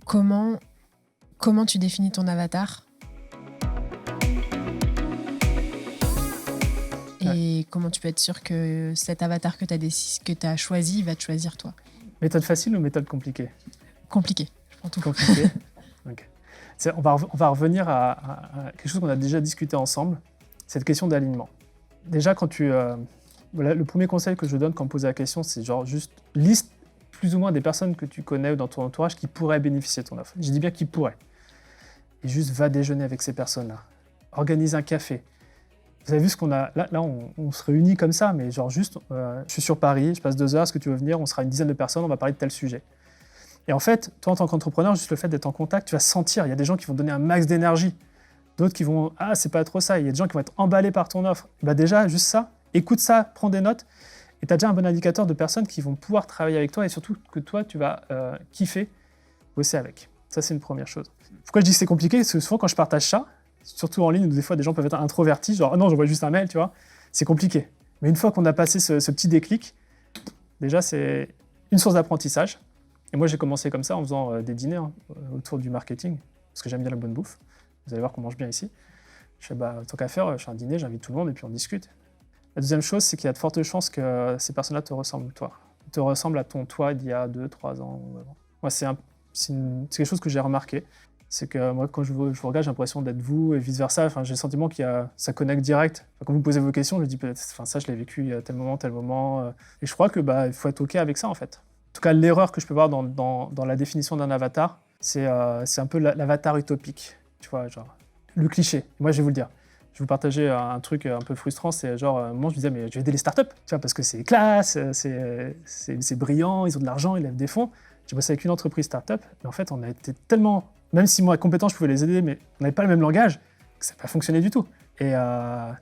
Comment tu définis ton avatar ? Et comment tu peux être sûr que cet avatar que tu as choisi va te choisir toi ? Méthode facile ou méthode compliquée ? Compliqué, je prends tout. Compliqué. Okay. On va revenir à quelque chose qu'on a déjà discuté ensemble, cette question d'alignement. Déjà, le premier conseil que je donne quand on me pose la question, c'est genre juste liste plus ou moins des personnes que tu connais ou dans ton entourage qui pourraient bénéficier de ton offre. Je dis bien qui pourraient. Et juste va déjeuner avec ces personnes-là. Organise un café. Vous avez vu ce qu'on a... Là on se réunit comme ça, mais genre juste, je suis sur Paris, je passe 2 heures, est-ce que tu veux venir ? On sera une dizaine de personnes, on va parler de tel sujet. Et en fait, toi, en tant qu'entrepreneur, juste le fait d'être en contact, tu vas sentir, il y a des gens qui vont donner un max d'énergie, d'autres qui vont « Ah, c'est pas trop ça », il y a des gens qui vont être emballés par ton offre. Bah déjà, juste ça, écoute ça, prends des notes, et tu as déjà un bon indicateur de personnes qui vont pouvoir travailler avec toi, et surtout que toi, tu vas kiffer, bosser avec. Ça, c'est une première chose. Pourquoi je dis que c'est compliqué ? Parce que souvent, quand je partage ça, surtout en ligne, où des fois, des gens peuvent être introvertis, genre « Oh non, j'envoie juste un mail », tu vois, c'est compliqué. Mais une fois qu'on a passé ce petit déclic, déjà, c'est une source d'apprentissage. Et moi, j'ai commencé comme ça en faisant des dîners autour du marketing, parce que j'aime bien la bonne bouffe. Vous allez voir qu'on mange bien ici. Je fais, tant qu'à faire, je fais un dîner, j'invite tout le monde et puis on discute. La deuxième chose, c'est qu'il y a de fortes chances que ces personnes-là te ressemblent, toi. Te ressemblent à ton toi d'il y a 2-3 ans. Moi, c'est quelque chose que j'ai remarqué. C'est que moi, quand je vous regarde, j'ai l'impression d'être vous et vice-versa. Enfin, j'ai le sentiment ça connecte direct. Enfin, quand vous me posez vos questions, je dis peut-être, ça, je l'ai vécu il y a tel moment. Et je crois que il faut être OK avec ça, en fait. En tout cas, l'erreur que je peux voir dans la définition d'un avatar, c'est un peu l'avatar utopique, tu vois, genre le cliché. Moi, je vais vous le dire. Je vais vous partager un truc un peu frustrant, c'est genre, moi, je me disais, mais je vais aider les startups, tu vois, parce que c'est classe, c'est brillant, ils ont de l'argent, ils lèvent des fonds. J'ai bossé avec une entreprise startup, mais en fait, on a été tellement, même si moi, compétent, je pouvais les aider, mais on n'avait pas le même langage, que ça n'a pas fonctionné du tout. Et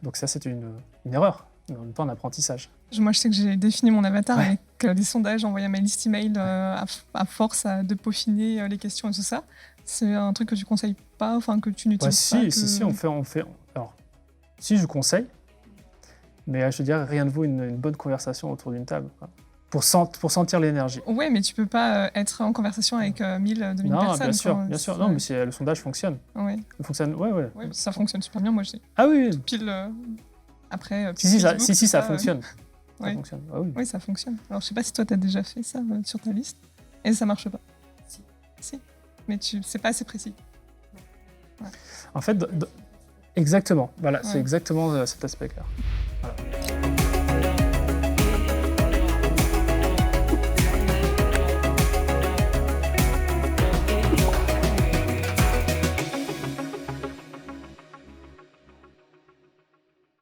donc ça, c'était une erreur. En même temps, un apprentissage. Moi, je sais que j'ai défini mon avatar avec des sondages envoyés à ma liste email à force de peaufiner les questions et tout ça. C'est un truc que tu conseilles pas, enfin que tu n'utilises pas. Si, on fait. Alors, si je conseille, mais je te dirais rien ne vaut une bonne conversation autour d'une table, quoi. Pour sentir l'énergie. Oui, mais tu peux pas être en conversation avec 1000, 2000 personnes. Non, bien sûr. Non, mais le sondage fonctionne. Ouais. Il fonctionne, ouais. Ça fonctionne super bien, moi je sais. Ah oui. Pile. Après, si, ça fonctionne. Ça fonctionne. Ah oui. Oui, ça fonctionne. Alors, je sais pas si toi, tu as déjà fait ça sur ta liste, et ça marche pas. Si. Mais c'est pas assez précis. En fait, exactement. Voilà, c'est exactement cet aspect-là.